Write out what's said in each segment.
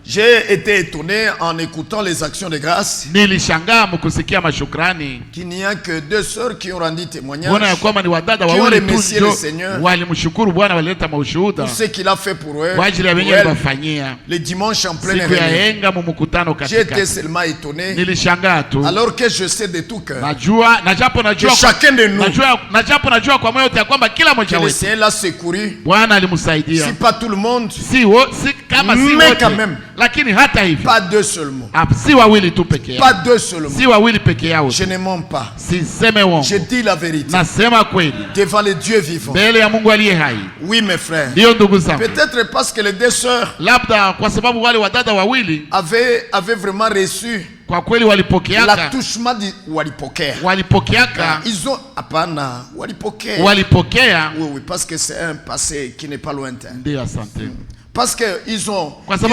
J'ai été étonné en écoutant les actions de grâce. Nilishangaa mkusikia mashukrani. Qu'il n'y a que 2 sœurs qui ont rendu témoignage. Mbona ya kwamba ni wadada wawili tu walimshukuru Bwana, walileta maushuhuda. Tout ce qu'il a fait pour eux. Kwa ajili ya wenyewe wafanyia. Le dimanche en pleine siku ya yenga mu mkutano katika. J'étais seulement étonné. Nilishangaa tu. Alors que je sais de tout cœur. Najua chacun de nous. Najua kwa moyo ya kwamba kila mmoja wetu. Le Seigneur l'a secouru. Bwana alimsaidia. Si pas tout le monde. Si kama si mais quand même. Lakini hata hivyo. Pas 2 seulement. Si wawili tu peke yao. Pas 2 seulement. Si wawili peke yao. Je ne mens pas. Si seme uongo. Je dis la vérité. Nasema kweli. Devant le Dieu vivant. Mbele ya Mungu aliye hai. Oui mes frères. Ndio ndugu zangu. Peut-être parce que les 2 sœurs. Labda kwa sababu wale wadada wawili avaient vraiment reçu. Kwa kweli walipokeaka. L'attouchement walipokea. Walipokeaka. Ils ont apana walipokea. Walipokea. Oui parce que c'est un passé qui n'est pas lointain. Ndio asante. Parce que ils ont reçu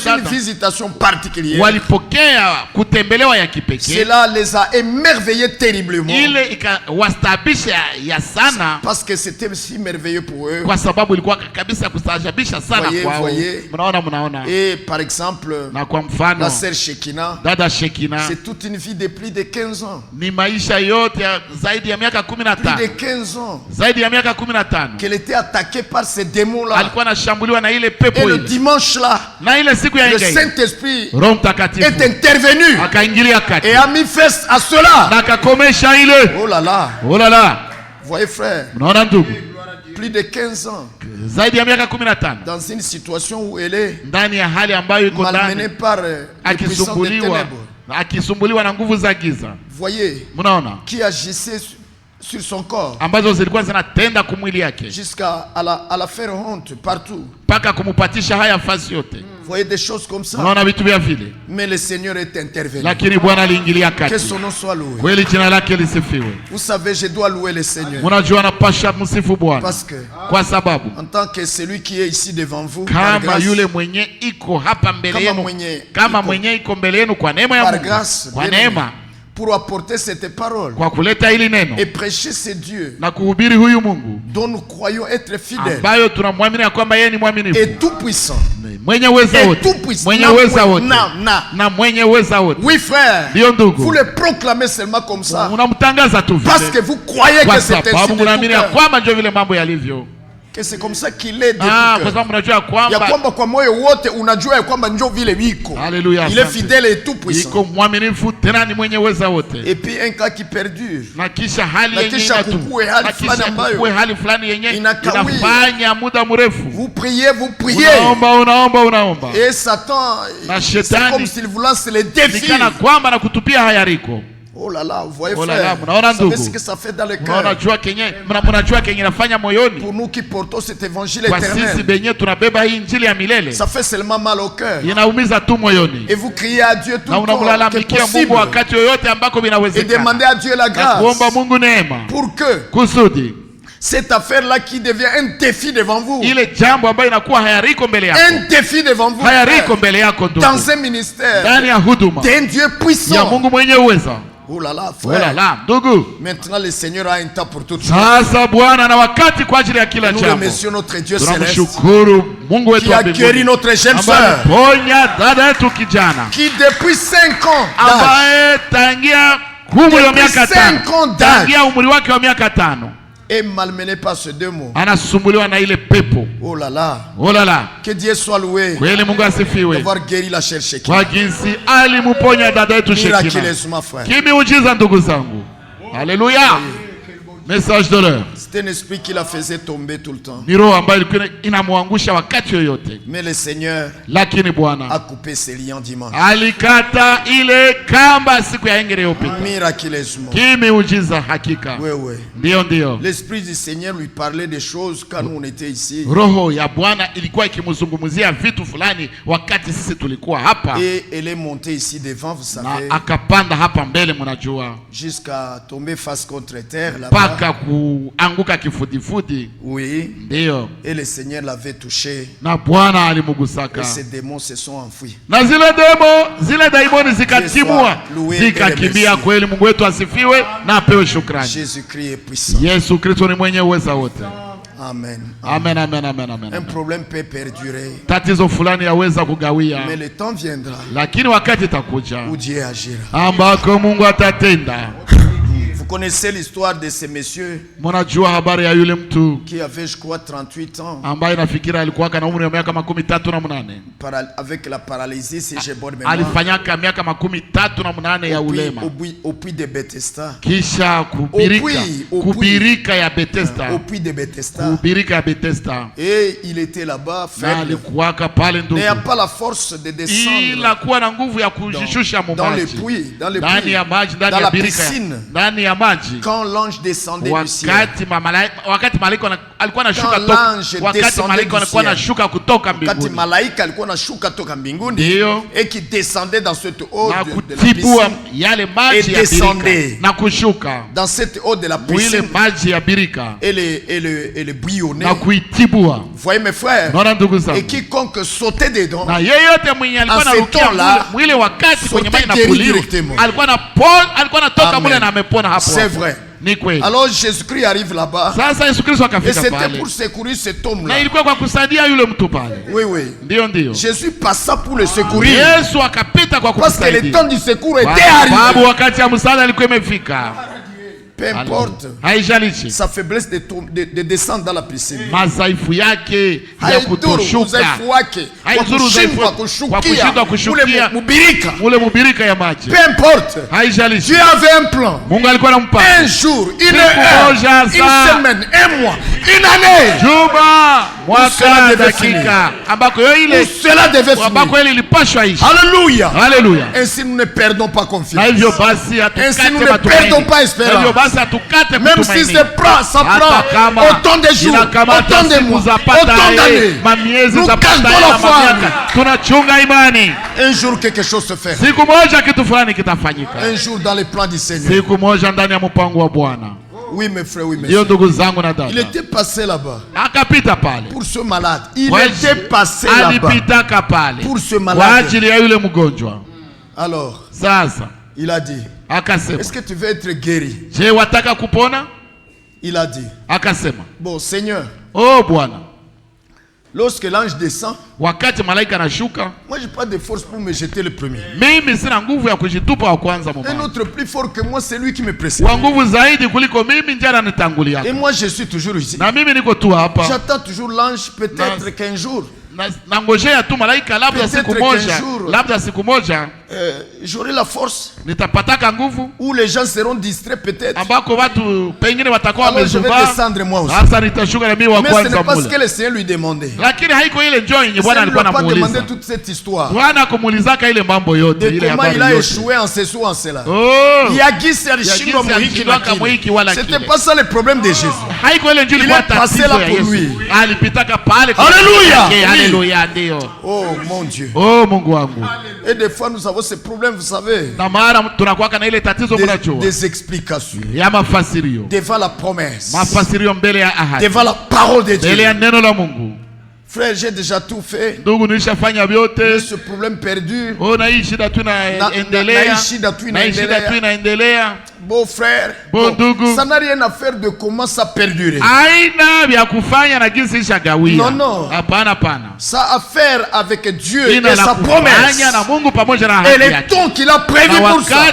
une visitation particulière. Walipokea kutembelewa ya kipekee. Cela les a émerveillés terriblement. Ile ikawastabisha ya sana. Parce que c'était si merveilleux pour eux. Kwa sababu ilikuwa kabisa kustajabisha sana kwao. Mnaona. Et par exemple, na kwa mfano, la sœur Shekina. Dada Shekina. C'est toute une vie de plus de 15 ans. Ni maisha yote zaidi ya miaka 15. Plus de 15 ans. Zaidi ya miaka 15. Qu'elle était attaquée par ces démons là. Alikuwa anashambuliwa na ile et le dimanche là, le Saint-Esprit est intervenu et a mis face à cela. Oh là là. Oh là là. Voyez frère, plus de 15 ans dans une situation où elle est malmenée par les puissances des ténèbres. Voyez, qui agissait sur son corps ambazo zilikuwa zinatenda kumwili yake jusqu'à la faire honte partout, paka kumupatisha haya fasi yote. Voyez des choses comme ça. Unaona vitu vya vile. Mais le Seigneur est intervenu. Lakini Bwana aliingilia kati. Que son nom soit loué. Kweli jina lake lisifiwe. Vous savez, je dois louer le Seigneur. Unajua napasha msifu Bwana. Parce que kwa sababu en tant que celui qui est ici devant vous, kama yule mwenye iko hapa mbele yenu, kama mwenye iko mbele yenu kwa neema ya Mungu, kwa neema pour apporter cette parole kwa kuleta hili neno et prêcher ce Dieu na kuhubiri huyu Mungu dont nous croyons être fidèles, ambayo tunamwamini ya kwamba yeye ni mwaminifu et tout puissant, mwenye uweza wote, mwenye uweza wote na mwenye uweza wote. Oui frère, ndio ndugu, vous le proclamez seulement comme ça, unamtangaza tu vile parce que vous croyez que c'est ainsi, sababu mnaamini ya kwamba ndio vile mambo yalivyo, que c'est comme ça qu'il est de tout kwa sababu mnajua kwamba ya kwamba kwa moyo wote unajua kwamba ndio vile wiko. Haleluya, il est fidèle et tout puissant, iko mwaminifu tena ni mwenye uweza wote. Et puis un cas qui perdure, na kisha hali yenyewe tu, hali fulani yenyewe inafanya muda mrefu. Vous priez, unaomba et Satan, c'est comme s'il vous lance les défis, kana kwamba na kutupia hayariko. Oh là là, vous voyez frère, vous savez ce que ça fait dans le cœur. Pour nous qui portons cet évangile éternel, ça fait seulement mal au cœur. Et vous criez à Dieu tout le temps que possible, et demandez à Dieu la grâce pour que cette affaire-là qui devient un défi devant vous, un défi devant vous, dans un ministère d'un Dieu puissant. Oh là là, frère. Maintenant le Seigneur a un temps pour tout. Nous remercions notre Dieu céleste qui a guéri notre jeune soeur, qui depuis 5 ans d'âge est malmené par ces deux mots. Oh là là. Oh là là. Que Dieu soit loué d'avoir guéri la chère Shekina. Miraculeusement, frère. Alléluia. Message de l'heure. C'est un esprit qui la faisait tomber tout le temps. Mais le Seigneur a coupé ses liens dimanche. Miraculeusement. Oui, oui. L'esprit du Seigneur lui parlait des choses quand nous on était ici. Et elle est montée ici devant, vous savez, jusqu'à tomber face contre terre là-bas. Oui. Et le Seigneur l'avait touché. Et ces démons se sont enfouis. Jésus-Christ est puissant. Amen. Amen, amen, amen, amen. Un problème peut perdurer. Tatizo fulani yaweza kugawia. Mais le temps viendra. Lakini wakati itakuja où Dieu agira. Ambako Mungu atatenda. Vous connaissez l'histoire de ce monsieur Mnajua habari ya yule mtu qui avait je crois 38 ans. Ambaye nafikiri alikuwa na umri wa miaka 38. Avec la paralysie si j'ai bonne mémoire. Alifanyaka miaka 38 ya ulema. Au puits de Bethesda. Kisha kubirika ya Bethesda. Au puits de Bethesda. Kubirika ya Bethesda. Et il était là-bas faible. Alikuwa pale ndugu. Il n'a pas la force de descendre. Il akuwa na nguvu ya kujishusha mu maji. Dans le puits, ndani ya maji, ndani ya birika. Ndani ya maji. Quand l'ange descendait du ciel. Wakati malaika alikuwa anashuka toka. Wakati malaika alikuwa anashuka kutoka mbinguni. Wakati malaika alikuwa anashuka toka mbinguni. Ndio. Et qui descendait dans cette eau de la piscine. Yale maji ya birika. Na kushuka. Dans cette eau de la piscine. Ile maji ya birika. Et le bouillonnait. Na kuitibua. Vous voyez mes frères? Et quiconque sautait dedans. Na yeyote mwenye alikuwa anarukia mwile wakati kwenye maji na puliwa. Alikuwa anatoka mule na amepona hapo. C'est vrai. Alors Jésus-Christ arrive là-bas. Et c'était pour secourir cet homme-là. Oui, oui. Jésus passa pour le secourir. Parce que le temps du secours était arrivé. Peu importe sa faiblesse de descendre dans la piscine. Peu importe. Dieu avait un plan. Un jour, une heure, une semaine, un mois, une année. Où cela devait finir. Alléluia. Alléluia. Ainsi nous ne perdons pas confiance. Ainsi nous ne perdons pas espérance. Même si ça prend autant de jours, autant de mois, autant d'années, nous gardons la foi. Un jour quelque chose se fait. Un jour dans les plans du Seigneur. Oui mes frères, oui mes frères. Il était passé là-bas pour ce malade. Il était passé là-bas pour ce malade. Alors, il a dit, est-ce que tu veux être guéri? Il a dit, bon Seigneur, lorsque l'ange descend, moi j'ai pas de force pour me jeter le premier. Un autre plus fort que moi, c'est lui qui me précède. Et moi je suis toujours ici. J'attends toujours l'ange, peut-être qu'un jour. Nangojea tu malaika labda siku moja j'aurai la force nitapataka nguvu où les gens seront distraits peut-être ambako watu pengine watakuwa wamezuba. Sasa nitashuka na mimi wa kwanza mule. Mais ce n'est pas ce que le Seigneur lui demandait. Lakini haiko ile njoo yenye Bwana alikuwa anamuuliza. Demander toute cette histoire. Bwana kumuulizaka ile mambo yote ile habari yote. Comment il a échoué en ceci ou en cela. Yagisi alishindwa muhiki wala kile. C'était pas ça le problème de Jésus. Haiko ile njoo ilikuwa tatizo ya Yesu. Alipitaka pale. Alléluia. Alléluia, Dieu. Oh mon Dieu. Oh Mungu wangu. Et des fois nous avons ces problèmes, vous savez. Na mara tunakuwa na ile tatizo mnajua. Des explications. Ya mafasirio. Devant la promesse. Mafasirio mbele ya ahadi. Devant la parole de Dieu. Mbele ya neno la Mungu. Frère, j'ai déjà tout fait. Ndugu nilishafanya vyote. Ce problème perdu. Oh na hii shida tu inaendelea. Bon frère, ça n'a rien à faire de comment ça perdurer. Non, non. Ça a à faire avec Dieu et sa promesse. Et le temps qu'il a prévu pour ça.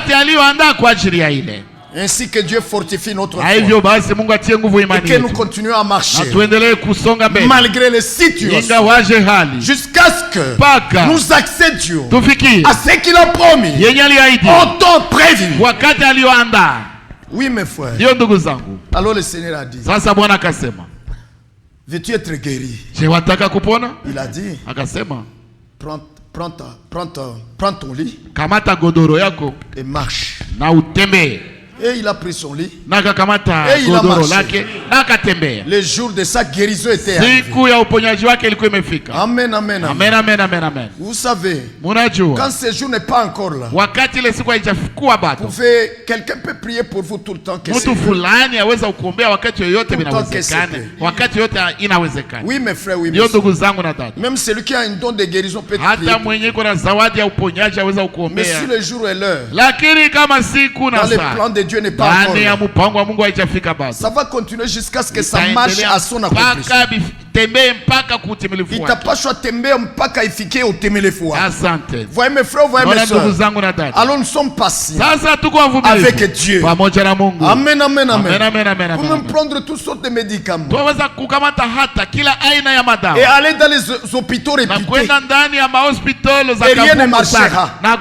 Ainsi que Dieu fortifie notre foi. Et que nous continuons à marcher. Malgré les situations. Jusqu'à ce que nous accédions à ce qu'il a promis. Au temps prévu. Oui mes frères. Alors le Seigneur a dit, veux-tu être guéri? Il a dit, prends ton lit et marche. Et il a pris son lit. Et il a marché. Le jour de sa guérison était arrivé. Amen, amen, amen. Amen, amen, amen. Vous savez, quand ce jour n'est pas encore là, quelqu'un peut prier pour vous tout le temps. Oui mes frères, oui mes frères. Même celui qui a un don de guérison peut prier. Mais si le jour est l'heure, dans le plan de Dieu, Dieu n'est pas encore là. Ça va continuer jusqu'à ce que ça marche à son accomplissement. Il t'a pas choisi tembea mpaka ifike utimilifu wake. Voyez mes frères, voyez mes sœurs. Alors nous sommes patients avec Dieu. Amen, amen, amen. Vous même prendre toutes sortes de médicaments. Et aller dans les hôpitaux réputés. Et rien ne marchera. La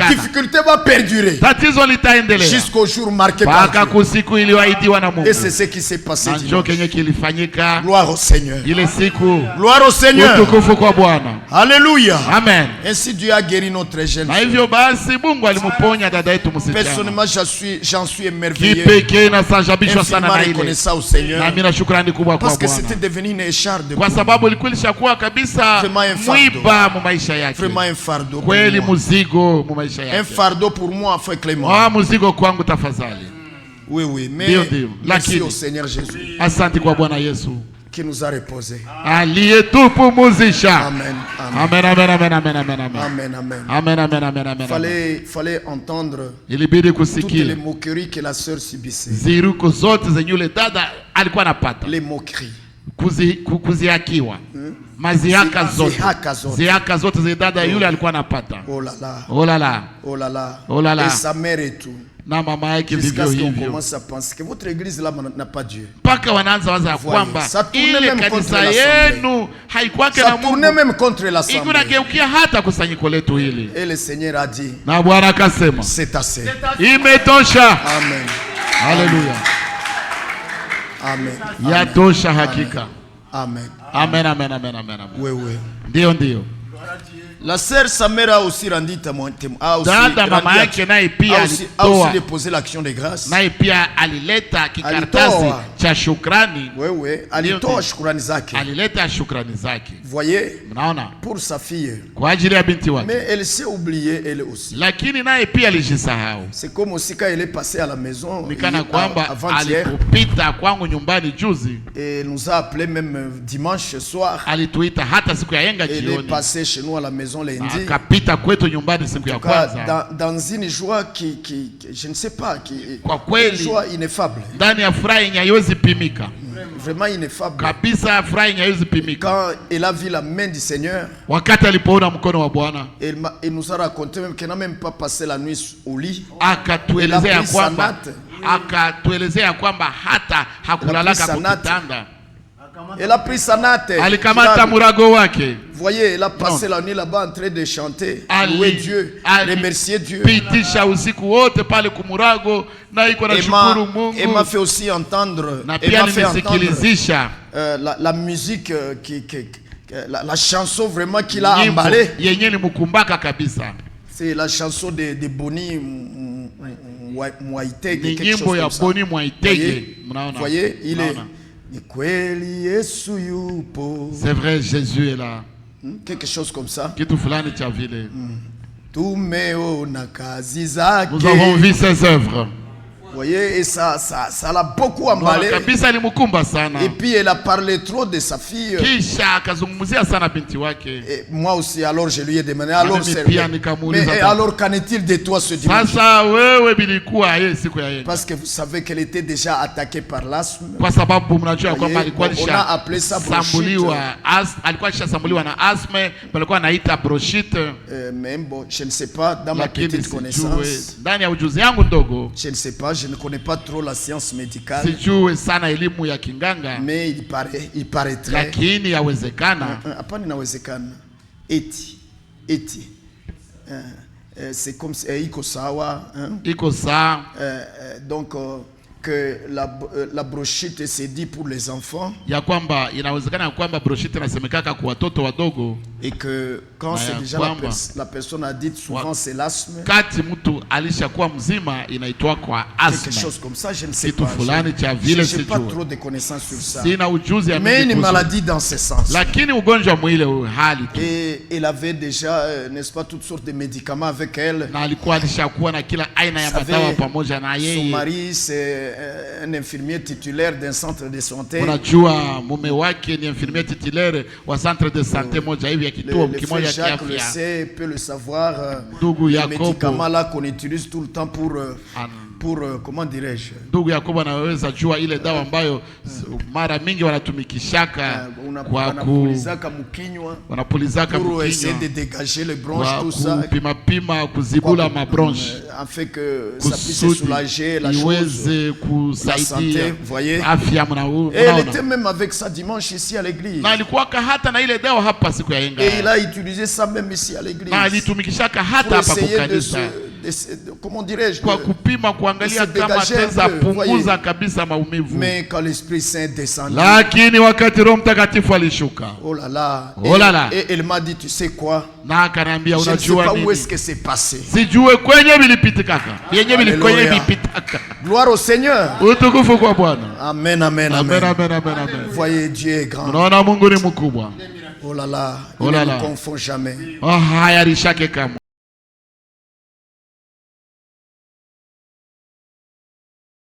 difficulté va perdurer jusqu'au jour marqué par Dieu. Et c'est ce qui s'est passé. Gloire au Seigneur. Gloire au Seigneur. Alléluia. Amen. Ainsi Dieu a guéri notre jeune frère. Personnellement, j'en suis émerveillé. Infiniment reconnaissant au Seigneur. Parce que c'était devenu une écharde. Vraiment un fardeau. Un fardeau pour moi, frère Clément. Oui, oui, mais merci au Seigneur Jésus qui nous a reposé. Amen. Amen. Amen. Fallait entendre toutes les moqueries que la sœur subissait. Les moqueries. Maziaka zote za dada yule alikuwa anapata. Oh là là. Oh là là. Oh là là. Oh là là. Et sa mère et tout. Na mama yake vivyo hivyo. On commence à penser que votre église là n'a pas Dieu. Paka wanaanza waza kwamba ile kanisa yenu haikwake na Mungu. Ça tourne même contre l'assemblée. Ikunageukia hata kusanyiko letu hili. Et le Seigneur a dit. Na Bwana akasema. C'est assez. Imetosha. Amen. Alléluia. Amen. Yatosha hakika. Amen. Amen. Oui, oui. Ndio. La sœur Samera a aussi rendu témoin. Dada mama yake naye pia a aussi déposé l'action de grâce. Naye pia alileta kikaratasi cha shukrani. Oui. Alitoa shukrani zake. Alileta shukrani zake. Voyez? Mnaona? Pour sa fille. Kwa ajili ya binti wake. Mais elle s'est oubliée elle aussi. Lakini naye pia alijisahau. C'est comme aussi quand elle est passée à la maison. Nikana kwamba alipopita kwangu nyumbani juzi. Et nous a appelé même dimanche soir. Alituita hata siku ya yenga jioni. Elle est passée chez nous à la maison lundi. Akapita kwetu nyumbani siku ya kwanza. Dans une joie qui je ne sais pas qui kwa kweli joie ineffable. Ndani ya furaha yenye haiwezi pimika. Vraiment ineffable. Kabisa furaha yenye haiwezi pimika. Quand elle a vu la main du Seigneur. Wakati alipoona mkono wa Bwana. Elle nous a raconté même qu'elle n'a même pas passé la nuit au lit. Akatuelezea kwamba hata hakulalaka kwa kitanda. Elle a pris sa natte. Alikamata murago wake. Voyez, elle a passé la nuit là-bas en train de chanter, louer Dieu, remercier Dieu. Pitisha usiku wote pale kumurago na iko na shukuru Mungu. Elle m'a fait aussi entendre, la musique la chanson vraiment qu'il a emballée. Yenye limukumbaka kabisa. C'est la chanson de Boni Mwaitege. Ni nyimbo ya Boni Mwaitege. Voyez, il est c'est vrai, Jésus est là. Quelque chose comme ça. Nous avons vu ses œuvres. Vous voyez, et ça l'a beaucoup emballé. Et puis elle a parlé trop de sa fille. Et moi aussi, alors je lui ai demandé, alors mais alors qu'en est-il de toi ce dimanche? Parce que vous savez qu'elle était déjà attaquée par l'asthme. On a appelé ça bronchite. Mais bon, je ne sais pas, dans ma petite connaissance. Je ne sais pas. Je ne connais pas trop la science médicale. Mais il paraîtrait. C'est comme iko sawa. Donc que la bronchite c'est dit pour les enfants. Et que quand c'est déjà la personne a dit souvent c'est l'asthme. Quelque chose comme ça, je ne sais pas. Je n'ai pas trop de connaissances sur ça. Mais une maladie dans ce sens. Et elle avait déjà, n'est-ce pas, toutes sortes de médicaments avec elle. Son mari c'est un infirmier titulaire d'un centre de santé. Le frère Jacques le sait, peut le savoir. Les médicaments là qu'on utilise tout le temps pour pour comment dirais-je, ndugu Yakobo anaweza jua ile dawa ambayo mara mingi wanatumikishaka kwa wanapulizaka pour essayer de dégager les bronches, tout ça, pima kuzibula mabronche afin que ça puisse soulager la chose, la santé, vous voyez. Et il était même avec ça dimanche ici à l'église. Na alikuwa hata na ile dawa hapa siku ya yenga. Et il a utilisé ça même ici à l'église. Na alitumikishaka hata hapa kwa kanisa. Comment dirais-je, kwa kupima kuangalia kama teza punguza kabisa maumivu. Mais quand l'Esprit Saint descend, lakini wakati Roho Mtakatifu alishuka, oh là là, oh là là, et elle m'a dit, tu sais quoi, na akaniambia unajua nini, je ne sais pas où est-ce que c'est passé, sijue kwenye vilipitikaka yenye vilikoye vilipitaka. Gloire au Seigneur, utukufu kwa Bwana. Amen, amen, amen, amen, amen, amen. Voyez, Dieu est grand. Unaona Mungu ni mkubwa. Oh là là, il ne confond jamais. Oh, hayarishake kamwe.